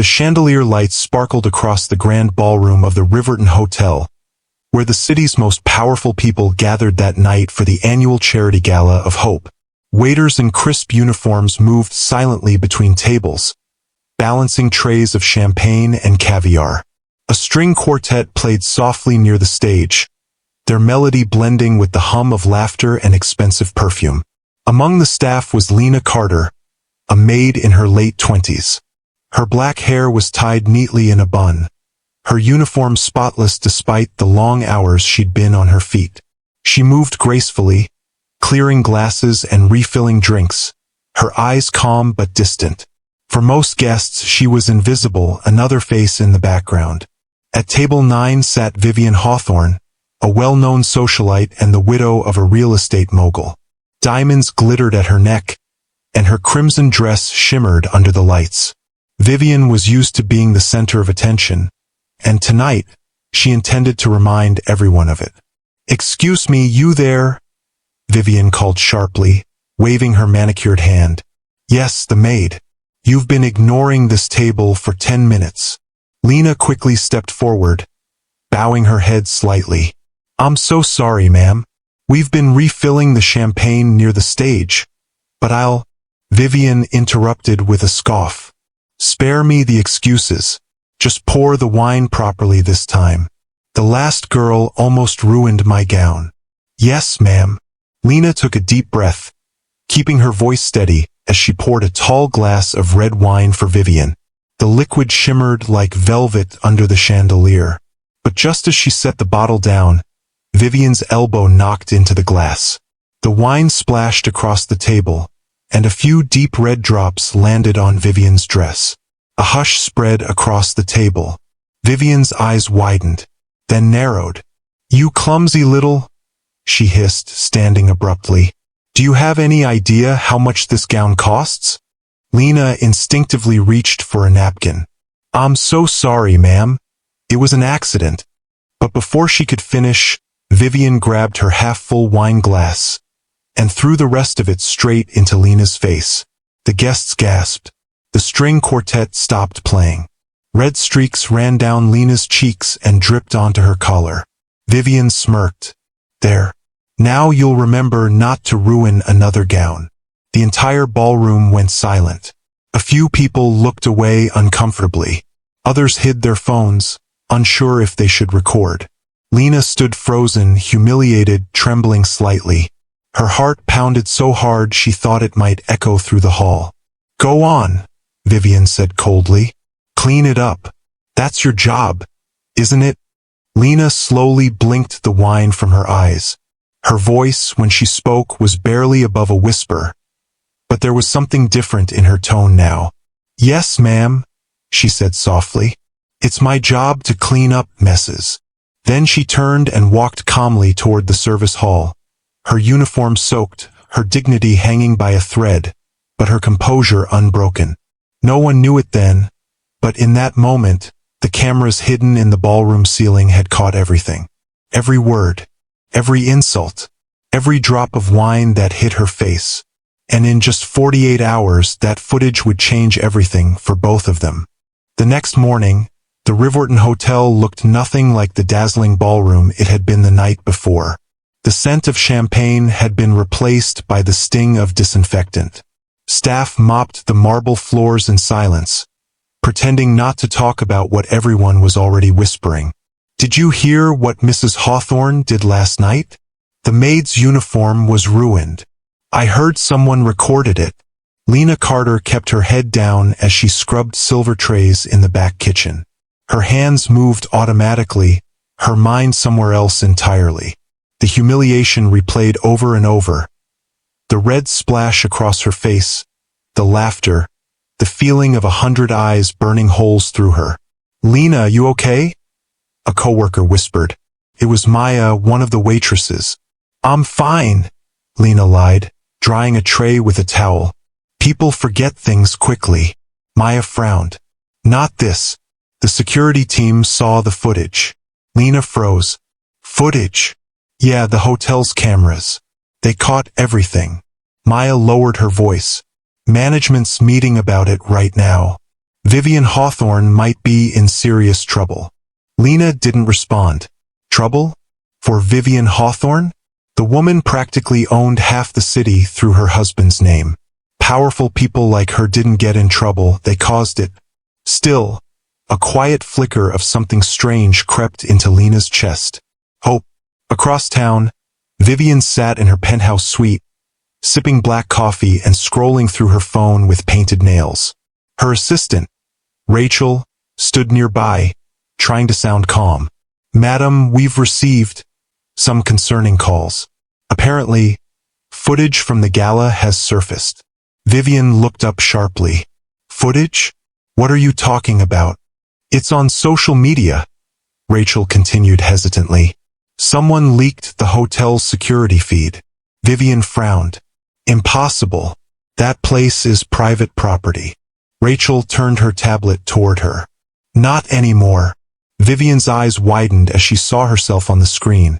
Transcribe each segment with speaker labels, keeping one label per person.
Speaker 1: chandelier lights sparkled across the grand ballroom of the Riverton Hotel, where the city's most powerful people gathered that night for the annual charity gala of hope. Waiters in crisp uniforms moved silently between tables, balancing trays of champagne and caviar. A string quartet played softly near the stage, their melody blending with the hum of laughter and expensive perfume. Among the staff was Lena Carter, a maid in her late 20s. Her black hair was tied neatly in a bun, her uniform spotless despite the long hours she'd been on her feet. She moved gracefully, clearing glasses and refilling drinks, her eyes calm but distant. For most guests she was invisible, another face in the background. At table 9 sat Vivian Hawthorne, a well-known socialite and the widow of a real estate mogul. Diamonds glittered at her neck, and her crimson dress shimmered under the lights. Vivian was used to being the center of attention, and tonight, she intended to remind everyone of it. "Excuse me, you there?" Vivian called sharply, waving her manicured hand. "Yes, the maid. You've been ignoring this table for 10 minutes. Lena quickly stepped forward, bowing her head slightly. "I'm so sorry, ma'am. We've been refilling the champagne near the stage, but I'll—" Vivian interrupted with a scoff. "Spare me the excuses. Just pour the wine properly this time. The last girl almost ruined my gown." "Yes, ma'am." Lena took a deep breath, keeping her voice steady as she poured a tall glass of red wine for Vivian. The liquid shimmered like velvet under the chandelier. But just as she set the bottle down, Vivian's elbow knocked into the glass. The wine splashed across the table, and a few deep red drops landed on Vivian's dress. A hush spread across the table. Vivian's eyes widened, then narrowed. "You clumsy little—" she hissed, standing abruptly. "Do you have any idea how much this gown costs?" Lena instinctively reached for a napkin. "I'm so sorry, ma'am. It was an accident." But before she could finish, Vivian grabbed her half-full wine glass and threw the rest of it straight into Lena's face. The guests gasped. The string quartet stopped playing. Red streaks ran down Lena's cheeks and dripped onto her collar. Vivian smirked. "There. Now you'll remember not to ruin another gown." The entire ballroom went silent. A few people looked away uncomfortably. Others hid their phones, unsure if they should record. Lena stood frozen, humiliated, trembling slightly. Her heart pounded so hard she thought it might echo through the hall. "Go on," Vivian said coldly. "Clean it up. That's your job, isn't it?" Lena slowly blinked the wine from her eyes. Her voice, when she spoke, was barely above a whisper, but there was something different in her tone now. "Yes, ma'am," she said softly. "It's my job to clean up messes." Then she turned and walked calmly toward the service hall, her uniform soaked, her dignity hanging by a thread, but her composure unbroken. No one knew it then, but in that moment, the cameras hidden in the ballroom ceiling had caught everything. Every word, every insult, every drop of wine that hit her face. And in just 48 hours, that footage would change everything for both of them. The next morning, the Riverton Hotel looked nothing like the dazzling ballroom it had been the night before. The scent of champagne had been replaced by the sting of disinfectant. Staff mopped the marble floors in silence, pretending not to talk about what everyone was already whispering. "Did you hear what Mrs. Hawthorne did last night? The maid's uniform was ruined. I heard someone recorded it." Lena Carter kept her head down as she scrubbed silver trays in the back kitchen. Her hands moved automatically, her mind somewhere else entirely. The humiliation replayed over and over. The red splash across her face, the laughter, the feeling of 100 eyes burning holes through her. "Lena, you okay?" a coworker whispered. It was Maya, one of the waitresses. "I'm fine," Lena lied, drying a tray with a towel. "People forget things quickly." Maya frowned. "Not this." The security team saw the footage. Lena froze. "Footage?" "Yeah, the hotel's cameras. They caught everything." Maya lowered her voice. "Management's meeting about it right now." Vivian Hawthorne might be in serious trouble. Lena didn't respond. Trouble? For Vivian Hawthorne? The woman practically owned half the city through her husband's name. Powerful people like her didn't get in trouble, they caused it. Still, a quiet flicker of something strange crept into Lena's chest. Hope. Across town, Vivian sat in her penthouse suite, sipping black coffee and scrolling through her phone with painted nails. Her assistant, Rachel, stood nearby, trying to sound calm. Madam, we've received some concerning calls. Apparently, footage from the gala has surfaced. Vivian looked up sharply. Footage? What are you talking about? It's on social media, Rachel continued hesitantly. Someone leaked the hotel's security feed. Vivian frowned. Impossible. That place is private property. Rachel turned her tablet toward her. Not anymore. Vivian's eyes widened as she saw herself on the screen.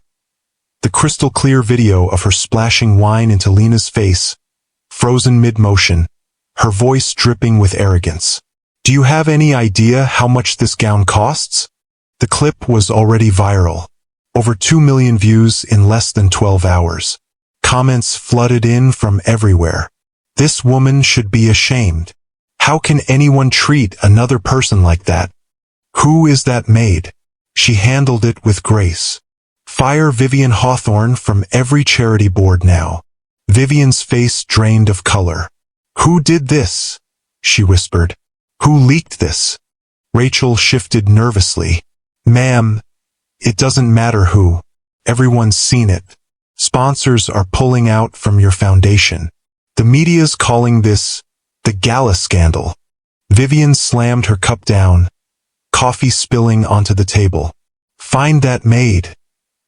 Speaker 1: The crystal-clear video of her splashing wine into Lena's face, frozen mid-motion, her voice dripping with arrogance. Do you have any idea how much this gown costs? The clip was already viral. Over 2 million views in less than 12 hours. Comments flooded in from everywhere. This woman should be ashamed. How can anyone treat another person like that? Who is that maid? She handled it with grace. Fire Vivian Hawthorne from every charity board now. Vivian's face drained of color. Who did this? She whispered. Who leaked this? Rachel shifted nervously. Ma'am, it doesn't matter who. Everyone's seen it. Sponsors are pulling out from your foundation. The media's calling this the gala scandal. Vivian slammed her cup down, coffee spilling onto the table. Find that maid,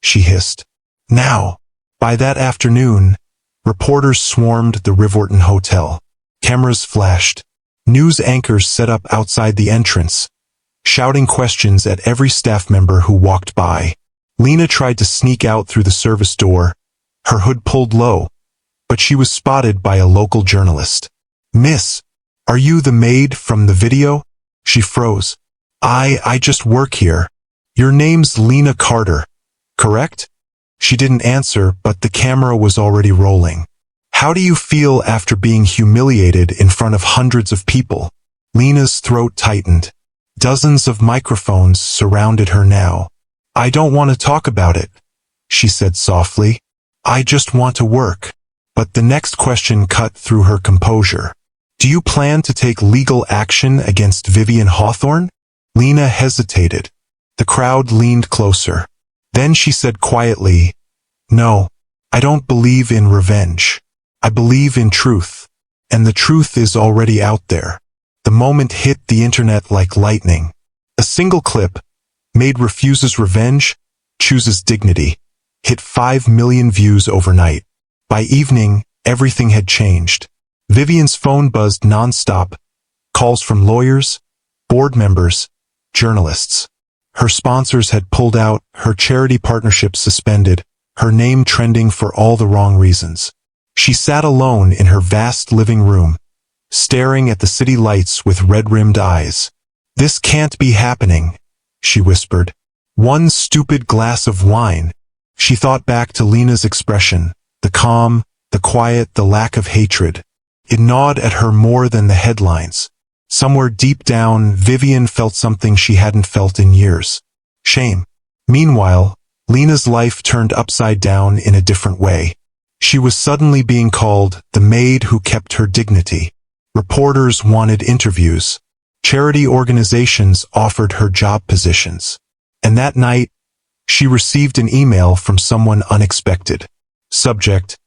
Speaker 1: she hissed. Now. By that afternoon, reporters swarmed the Riverton Hotel. Cameras flashed. News anchors set up outside the entrance, shouting questions at every staff member who walked by. Lena tried to sneak out through the service door, her hood pulled low, but she was spotted by a local journalist. Miss, are you the maid from the video? She froze. I just work here. Your name's Lena Carter, correct? She didn't answer, but the camera was already rolling. How do you feel after being humiliated in front of hundreds of people? Lena's throat tightened. Dozens of microphones surrounded her now. I don't want to talk about it, she said softly. I just want to work. But the next question cut through her composure. Do you plan to take legal action against Vivian Hawthorne? Lena hesitated. The crowd leaned closer. Then she said quietly, No, I don't believe in revenge. I believe in truth. And the truth is already out there. The moment hit the internet like lightning. A single clip, Maid refuses revenge, chooses dignity, hit 5 million views overnight. By evening, everything had changed. Vivian's phone buzzed nonstop, calls from lawyers, board members, journalists. Her sponsors had pulled out, her charity partnerships suspended, her name trending for all the wrong reasons. She sat alone in her vast living room, staring at the city lights with red-rimmed eyes. This can't be happening, she whispered. One stupid glass of wine. She thought back to Lena's expression, the calm, the quiet, the lack of hatred. It gnawed at her more than the headlines. Somewhere deep down, Vivian felt something she hadn't felt in years. Shame. Meanwhile, Lena's life turned upside down in a different way. She was suddenly being called the maid who kept her dignity. Reporters wanted interviews. Charity organizations offered her job positions. And that night, she received an email from someone unexpected. Subject: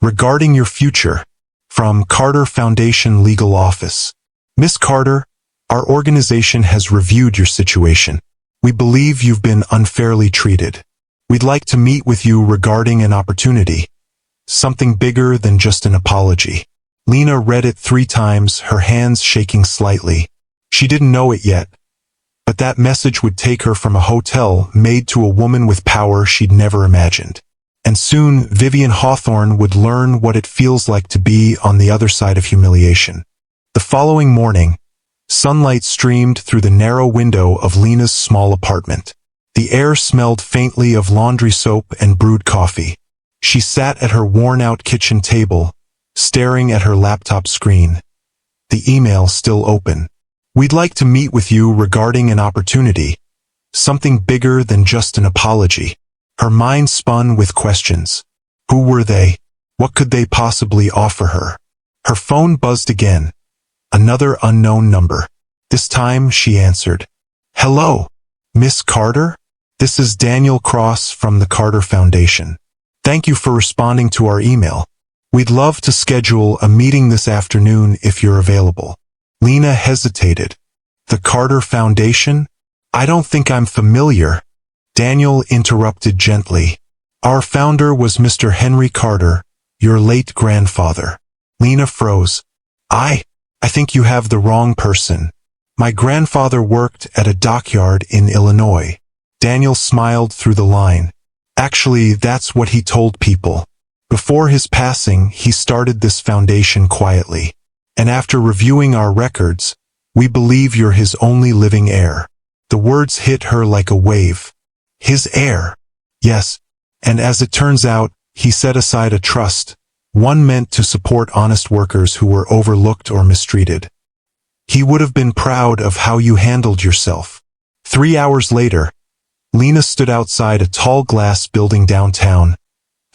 Speaker 1: Regarding your future. From Carter Foundation Legal Office. Miss Carter, our organization has reviewed your situation. We believe you've been unfairly treated. We'd like to meet with you regarding an opportunity. Something bigger than just an apology. Lena read it 3 times, her hands shaking slightly. She didn't know it yet, but that message would take her from a hotel maid to a woman with power she'd never imagined. And soon, Vivian Hawthorne would learn what it feels like to be on the other side of humiliation. The following morning, Sunlight streamed through the narrow window of Lena's small apartment. The air smelled faintly of laundry soap and brewed coffee. She sat at her worn-out kitchen table, staring at her laptop screen. The email still open. "We'd like to meet with you regarding an opportunity. Something bigger than just an apology." Her mind spun with questions. Who were they? What could they possibly offer her? Her phone buzzed again. Another unknown number. This time she answered. "Hello, Miss Carter? This is Daniel Cross from the Carter Foundation. Thank you for responding to our email. We'd love to schedule a meeting this afternoon if you're available." Lena hesitated. "The Carter Foundation? I don't think I'm familiar." Daniel interrupted gently. "Our founder was Mr. Henry Carter, your late grandfather." Lena froze. I think you have the wrong person. My grandfather worked at a dockyard in Illinois." Daniel smiled through the line. "Actually, that's what he told people. Before his passing, he started this foundation quietly. And after reviewing our records, we believe you're his only living heir." The words hit her like a wave. His heir? Yes. And as it turns out, he set aside a trust, one meant to support honest workers who were overlooked or mistreated. He would have been proud of how you handled yourself. 3 hours later, Lena stood outside a tall glass building downtown,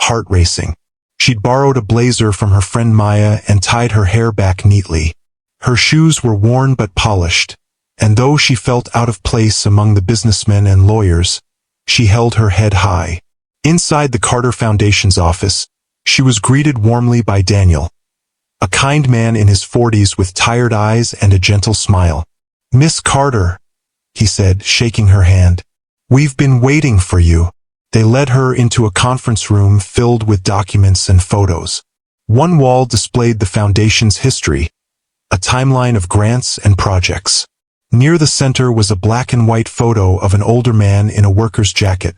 Speaker 1: heart racing. She'd borrowed a blazer from her friend Maya and tied her hair back neatly. Her shoes were worn but polished, and though she felt out of place among the businessmen and lawyers, she held her head high. Inside the Carter Foundation's office, she was greeted warmly by Daniel, a kind man in his 40s with tired eyes and a gentle smile. "Miss Carter," he said, shaking her hand. "We've been waiting for you." They led her into a conference room filled with documents and photos. One wall displayed the foundation's history, a timeline of grants and projects. Near the center was a black and white photo of an older man in a worker's jacket,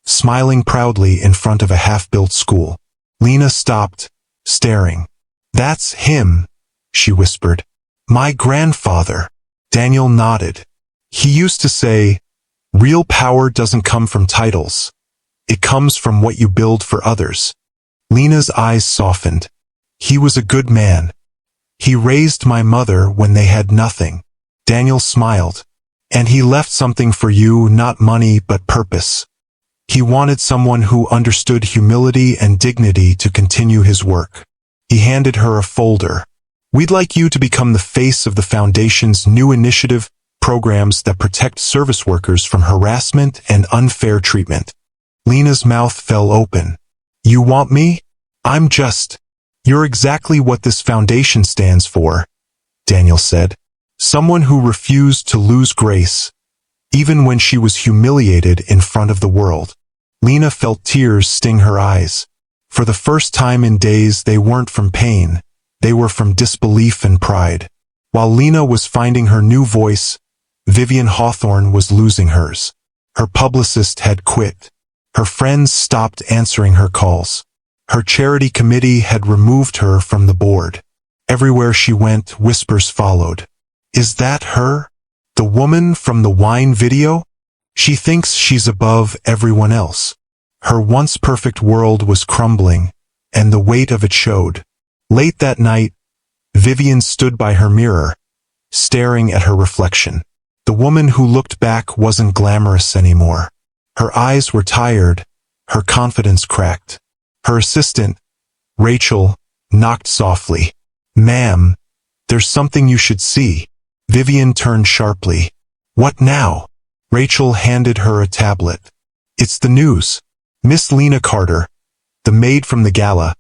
Speaker 1: smiling proudly in front of a half-built school. Lena stopped, staring. "That's him," she whispered. "My grandfather." Daniel nodded. "He used to say, 'Real power doesn't come from titles. It comes from what you build for others.'" Lena's eyes softened. "He was a good man. He raised my mother when they had nothing." Daniel smiled. "And he left something for you, not money but purpose. He wanted someone who understood humility and dignity to continue his work." He handed her a folder. "We'd like you to become the face of the Foundation's new initiative, programs that protect service workers from harassment and unfair treatment." Lena's mouth fell open. "You want me? You're exactly what this foundation stands for," Daniel said. "Someone who refused to lose grace, even when she was humiliated in front of the world." Lena felt tears sting her eyes. For the first time in days, they weren't from pain, they were from disbelief and pride. While Lena was finding her new voice, Vivian Hawthorne was losing hers. Her publicist had quit. Her friends stopped answering her calls. Her charity committee had removed her from the board. Everywhere she went, whispers followed. "Is that her? The woman from the wine video? She thinks she's above everyone else." Her once perfect world was crumbling, and the weight of it showed. Late that night, Vivian stood by her mirror, staring at her reflection. The woman who looked back wasn't glamorous anymore. Her eyes were tired, her confidence cracked. Her assistant, Rachel, knocked softly. "Ma'am, there's something you should see." Vivian turned sharply. "What now?" Rachel handed her a tablet. "It's the news. Miss Lena Carter, the maid from the gala.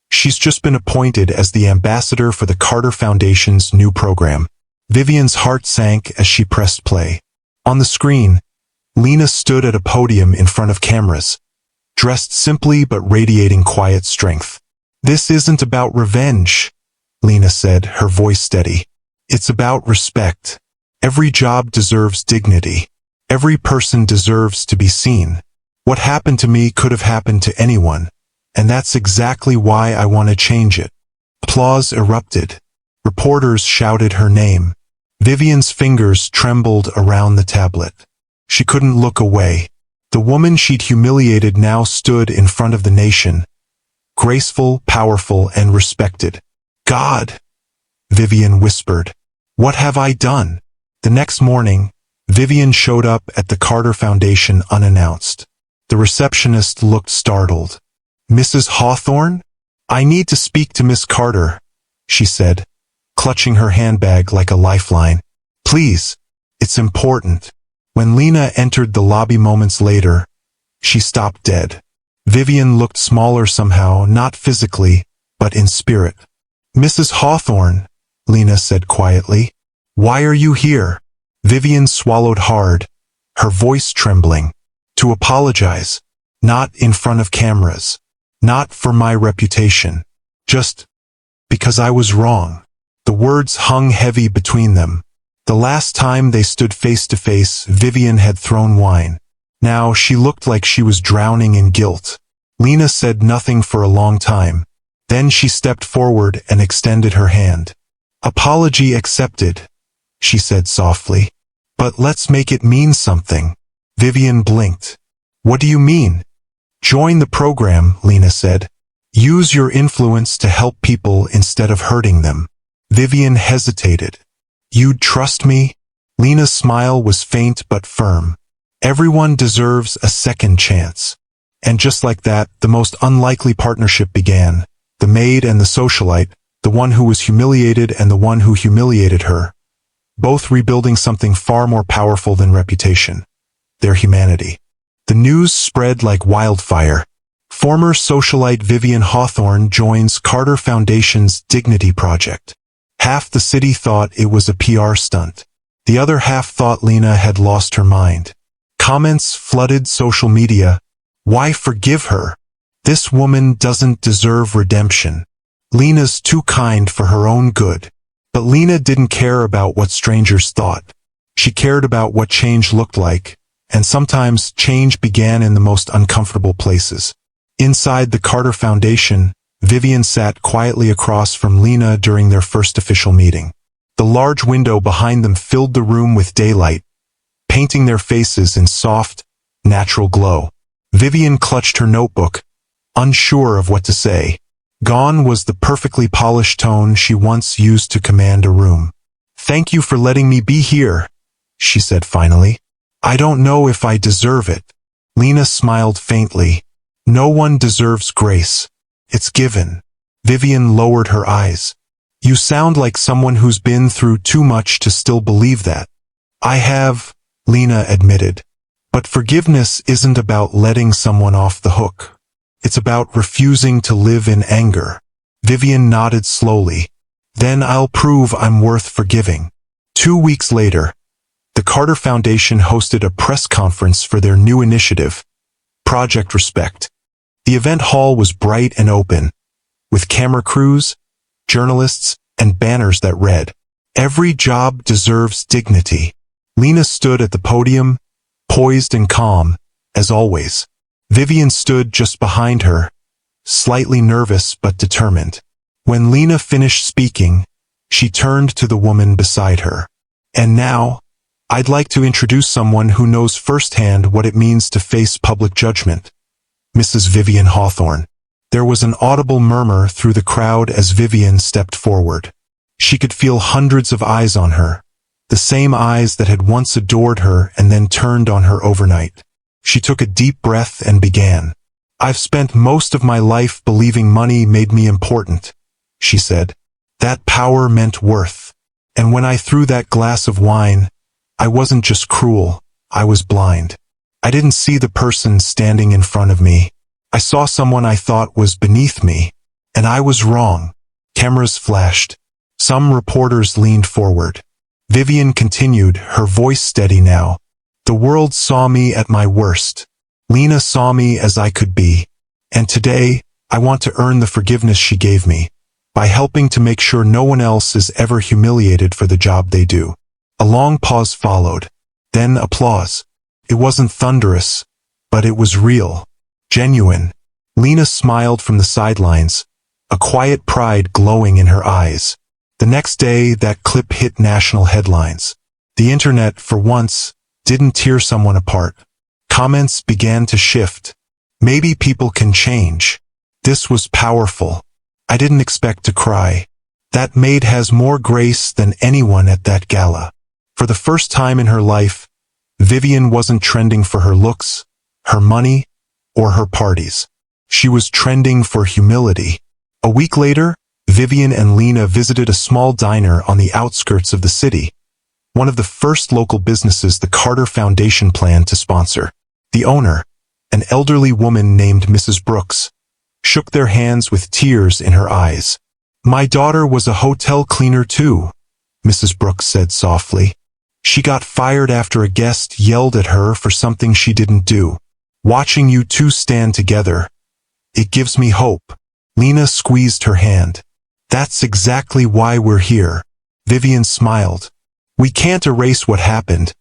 Speaker 1: She's just been appointed as the ambassador for the Carter Foundation's new program." Vivian's heart sank as she pressed play. On the screen, Lena stood at a podium in front of cameras, dressed simply but radiating quiet strength. "This isn't about revenge," Lena said, her voice steady. "It's about respect. Every job deserves dignity. Every person deserves to be seen. What happened to me could have happened to anyone, and that's exactly why I want to change it." Applause erupted. Reporters shouted her name. Vivian's fingers trembled around the tablet. She couldn't look away. The woman she'd humiliated now stood in front of the nation, graceful, powerful, and respected. God, Vivian whispered. What have I done? The next morning, Vivian showed up at the Carter Foundation unannounced. The receptionist looked startled. Mrs. Hawthorne? I need to speak to Miss Carter, she said, clutching her handbag like a lifeline. Please, it's important. When Lena entered the lobby moments later, she stopped dead. Vivian looked smaller somehow, not physically, but in spirit. Mrs. Hawthorne, Lena said quietly. Why are you here? Vivian swallowed hard, her voice trembling. To apologize. Not in front of cameras. Not for my reputation. Just because I was wrong. The words hung heavy between them. The last time they stood face to face, Vivian had thrown wine. Now she looked like she was drowning in guilt. Lena said nothing for a long time. Then she stepped forward and extended her hand. Apology accepted, she said softly. But let's make it mean something. Vivian blinked. What do you mean? Join the program, Lena said. Use your influence to help people instead of hurting them. Vivian hesitated. You'd trust me? Lena's smile was faint but firm. Everyone deserves a second chance. And just like that, the most unlikely partnership began. The maid and the socialite, the one who was humiliated and the one who humiliated her. Both rebuilding something far more powerful than reputation. Their humanity. The news spread like wildfire. Former socialite Vivian Hawthorne joins Carter Foundation's Dignity Project. Half the city thought it was a PR stunt. The other half thought Lena had lost her mind. Comments flooded social media. Why forgive her? This woman doesn't deserve redemption. Lena's too kind for her own good. But Lena didn't care about what strangers thought. She cared about what change looked like, and sometimes change began in the most uncomfortable places. Inside the Carter Foundation, Vivian sat quietly across from Lena during their first official meeting. The large window behind them filled the room with daylight, painting their faces in soft, natural glow. Vivian clutched her notebook, unsure of what to say. Gone was the perfectly polished tone she once used to command a room. Thank you for letting me be here, she said finally. I don't know if I deserve it. Lena smiled faintly. No one deserves grace. It's given. Vivian lowered her eyes. You sound like someone who's been through too much to still believe that. I have, Lena admitted. But forgiveness isn't about letting someone off the hook. It's about refusing to live in anger. Vivian nodded slowly. Then I'll prove I'm worth forgiving. 2 weeks later, the Carter Foundation hosted a press conference for their new initiative, Project Respect. The event hall was bright and open, with camera crews, journalists, and banners that read, Every job deserves dignity. Lena stood at the podium, poised and calm, as always. Vivian stood just behind her, slightly nervous but determined. When Lena finished speaking, she turned to the woman beside her. And now, I'd like to introduce someone who knows firsthand what it means to face public judgment. Mrs. Vivian Hawthorne. There was an audible murmur through the crowd as Vivian stepped forward. She could feel hundreds of eyes on her, the same eyes that had once adored her and then turned on her overnight. She took a deep breath and began. I've spent most of my life believing money made me important, she said. That power meant worth. And when I threw that glass of wine, I wasn't just cruel, I was blind. I didn't see the person standing in front of me. I saw someone I thought was beneath me. And I was wrong. Cameras flashed. Some reporters leaned forward. Vivian continued, her voice steady now. The world saw me at my worst. Lena saw me as I could be. And today, I want to earn the forgiveness she gave me, by helping to make sure no one else is ever humiliated for the job they do. A long pause followed. Then applause. It wasn't thunderous, but it was real, genuine. Lena smiled from the sidelines, a quiet pride glowing in her eyes. The next day, that clip hit national headlines. The internet, for once, didn't tear someone apart. Comments began to shift. Maybe people can change. This was powerful. I didn't expect to cry. That maid has more grace than anyone at that gala. For the first time in her life, Vivian wasn't trending for her looks, her money, or her parties. She was trending for humility. A week later, Vivian and Lena visited a small diner on the outskirts of the city, one of the first local businesses the Carter Foundation planned to sponsor. The owner, an elderly woman named Mrs. Brooks, shook their hands with tears in her eyes. "My daughter was a hotel cleaner too," Mrs. Brooks said softly. "She got fired after a guest yelled at her for something she didn't do. Watching you two stand together, it gives me hope." Lena squeezed her hand. "That's exactly why we're here." Vivian smiled. "We can't erase what happened,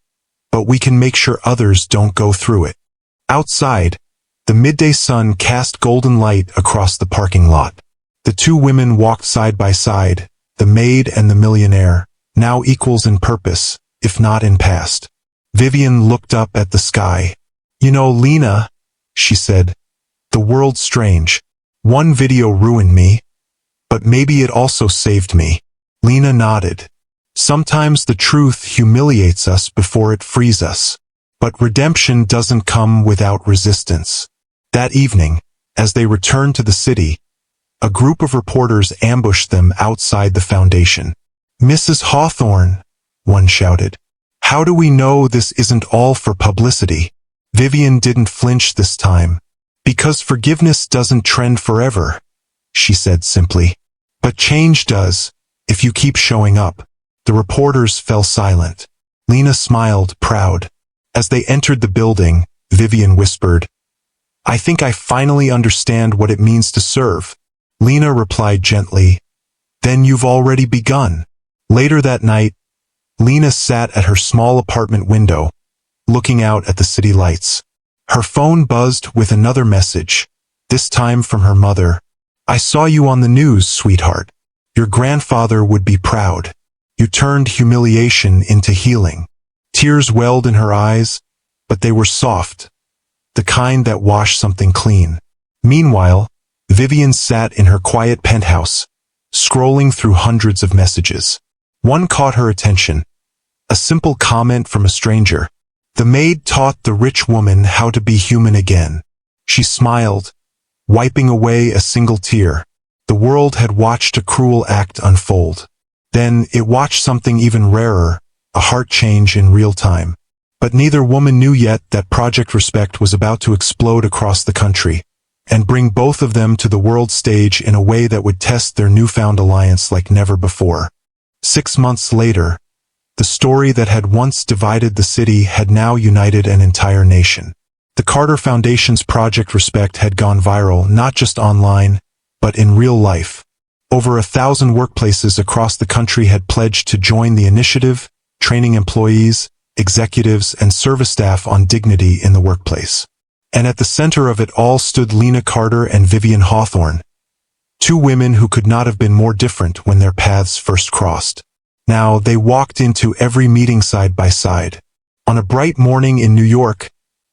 Speaker 1: but we can make sure others don't go through it." Outside, the midday sun cast golden light across the parking lot. The two women walked side by side, the maid and the millionaire, now equals in purpose, if not in past. Vivian looked up at the sky. "You know, Lena," she said, "the world's strange. One video ruined me, but maybe it also saved me." Lena nodded. "Sometimes the truth humiliates us before it frees us. But redemption doesn't come without resistance." That evening, as they returned to the city, a group of reporters ambushed them outside the foundation. "Mrs. Hawthorne," one shouted, "how do we know this isn't all for publicity?" Vivian didn't flinch this time. "Because forgiveness doesn't trend forever," she said simply. "But change does, if you keep showing up." The reporters fell silent. Lena smiled, proud. As they entered the building, Vivian whispered, "I think I finally understand what it means to serve." Lena replied gently, "Then you've already begun." Later that night, Lena sat at her small apartment window, looking out at the city lights. Her phone buzzed with another message, this time from her mother. "I saw you on the news, sweetheart. Your grandfather would be proud. You turned humiliation into healing." Tears welled in her eyes, but they were soft, the kind that wash something clean. Meanwhile, Vivian sat in her quiet penthouse, scrolling through hundreds of messages. One caught her attention, a simple comment from a stranger. "The maid taught the rich woman how to be human again." She smiled, wiping away a single tear. The world had watched a cruel act unfold. Then it watched something even rarer, a heart change in real time. But neither woman knew yet that Project Respect was about to explode across the country, and bring both of them to the world stage in a way that would test their newfound alliance like never before. 6 months later, the story that had once divided the city had now united an entire nation. The Carter Foundation's Project Respect had gone viral not just online, but in real life. Over 1,000 workplaces across the country had pledged to join the initiative, training employees, executives, and service staff on dignity in the workplace. And at the center of it all stood Lena Carter and Vivian Hawthorne, two women who could not have been more different when their paths first crossed. Now they walked into every meeting side by side. On a bright morning in New York,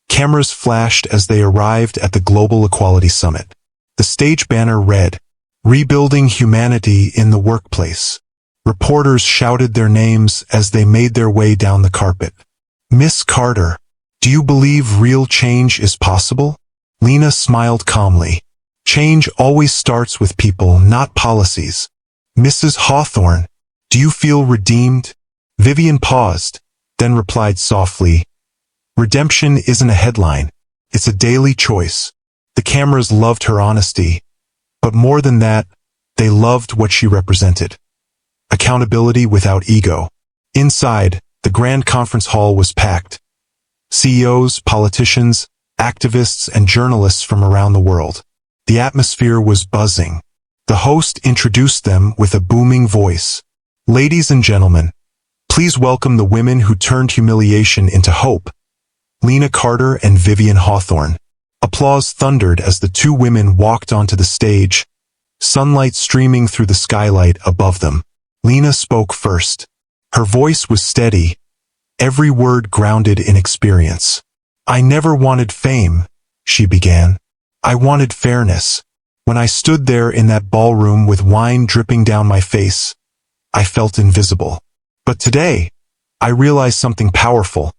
Speaker 1: cameras flashed as they arrived at the Global Equality Summit. The stage banner read, "Rebuilding Humanity in the Workplace." Reporters shouted their names as they made their way down the carpet. "Miss Carter, do you believe real change is possible?" Lena smiled calmly. "Change always starts with people, not policies." "Mrs. Hawthorne, do you feel redeemed?" Vivian paused, then replied softly, "Redemption isn't a headline. It's a daily choice." The cameras loved her honesty, but more than that, they loved what she represented. Accountability without ego. Inside, the grand conference hall was packed. CEOs, politicians, activists, and journalists from around the world. The atmosphere was buzzing. The host introduced them with a booming voice. "Ladies and gentlemen, please welcome the women who turned humiliation into hope, Lena Carter and Vivian Hawthorne." Applause thundered as the two women walked onto the stage, sunlight streaming through the skylight above them. Lena spoke first. Her voice was steady, every word grounded in experience. "I never wanted fame," she began. "I wanted fairness. When I stood there in that ballroom with wine dripping down my face, I felt invisible. But today, I realized something powerful.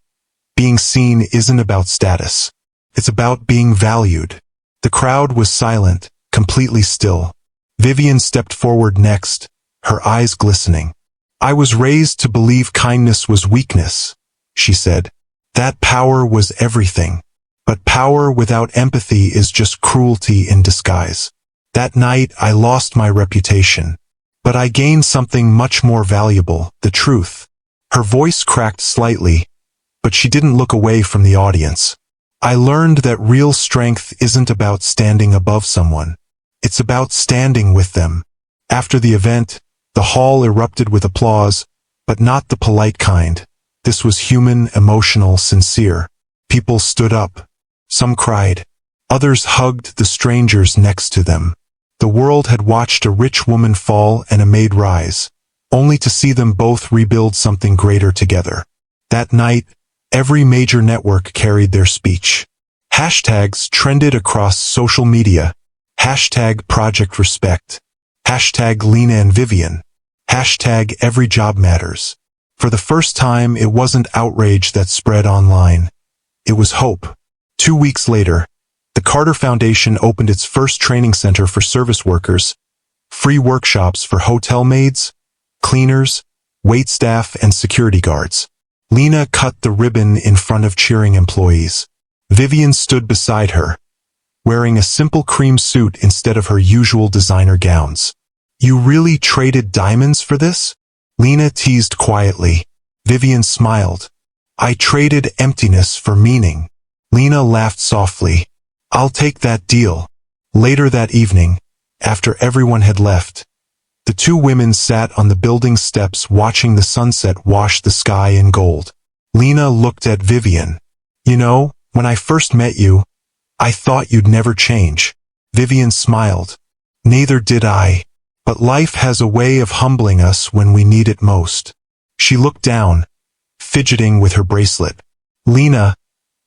Speaker 1: Being seen isn't about status. It's about being valued." The crowd was silent, completely still. Vivian stepped forward next, her eyes glistening. "I was raised to believe kindness was weakness," she said. "That power was everything. But power without empathy is just cruelty in disguise. That night I lost my reputation. But I gained something much more valuable, the truth." Her voice cracked slightly, but she didn't look away from the audience. "I learned that real strength isn't about standing above someone. It's about standing with them." After the event, the hall erupted with applause, but not the polite kind. This was human, emotional, sincere. People stood up. Some cried. Others hugged the strangers next to them. The world had watched a rich woman fall and a maid rise, only to see them both rebuild something greater together. That night, every major network carried their speech. Hashtags trended across social media. Hashtag Project Respect. Hashtag Lena and Vivian. Hashtag Every Job Matters. For the first time, it wasn't outrage that spread online. It was hope. 2 weeks later, the Carter Foundation opened its first training center for service workers, free workshops for hotel maids, cleaners, waitstaff, and security guards. Lena cut the ribbon in front of cheering employees. Vivian stood beside her, wearing a simple cream suit instead of her usual designer gowns. "You really traded diamonds for this?" Lena teased quietly. Vivian smiled. "I traded emptiness for meaning." Lena laughed softly. "I'll take that deal." Later that evening, after everyone had left, the two women sat on the building steps watching the sunset wash the sky in gold. Lena looked at Vivian. "You know, when I first met you, I thought you'd never change." Vivian smiled. "Neither did I. But life has a way of humbling us when we need it most." She looked down, fidgeting with her bracelet. "Lena,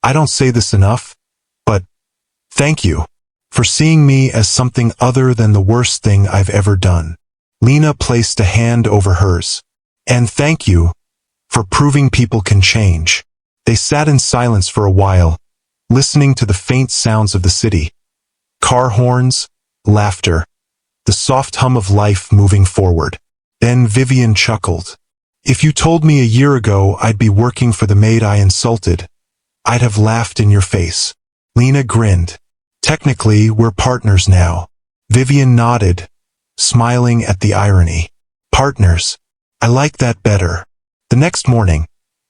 Speaker 1: I don't say this enough, but thank you for seeing me as something other than the worst thing I've ever done." Lena placed a hand over hers. "And thank you for proving people can change." They sat in silence for a while, listening to the faint sounds of the city. Car horns, laughter, the soft hum of life moving forward. Then Vivian chuckled. "If you told me a year ago I'd be working for the maid I insulted, I'd have laughed in your face." Lena grinned. "Technically, we're partners now." Vivian nodded, smiling at the irony. "Partners. I like that better." The next morning,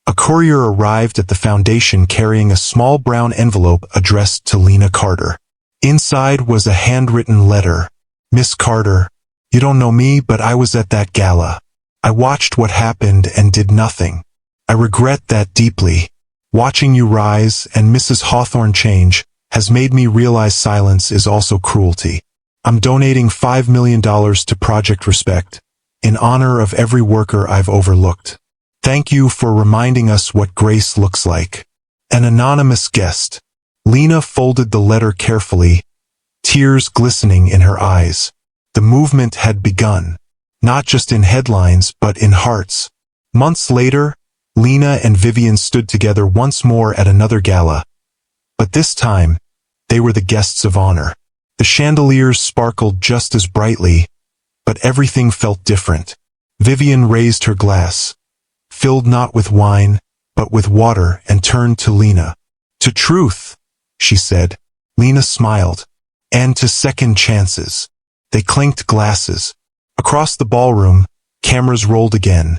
Speaker 1: a courier arrived at the foundation carrying a small brown envelope addressed to Lena Carter. Inside was a handwritten letter. "Miss Carter, you don't know me, but I was at that gala. I watched what happened and did nothing. I regret that deeply. Watching you rise and Mrs. Hawthorne change has made me realize silence is also cruelty. I'm donating $5 million to Project Respect, in honor of every worker I've overlooked. Thank you for reminding us what grace looks like." An anonymous guest. Lena folded the letter carefully, tears glistening in her eyes. The movement had begun, not just in headlines but in hearts. Months later, Lena and Vivian stood together once more at another gala. But this time, they were the guests of honor. The chandeliers sparkled just as brightly, but everything felt different. Vivian raised her glass, filled not with wine, but with water, and turned to Lena. "To truth," she said. Lena smiled. "And to second chances." They clinked glasses. Across the ballroom, cameras rolled again.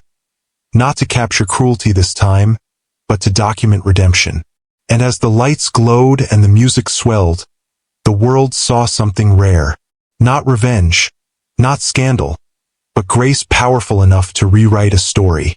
Speaker 1: Not to capture cruelty this time, but to document redemption. And as the lights glowed and the music swelled, the world saw something rare. Not revenge, not scandal, but grace powerful enough to rewrite a story.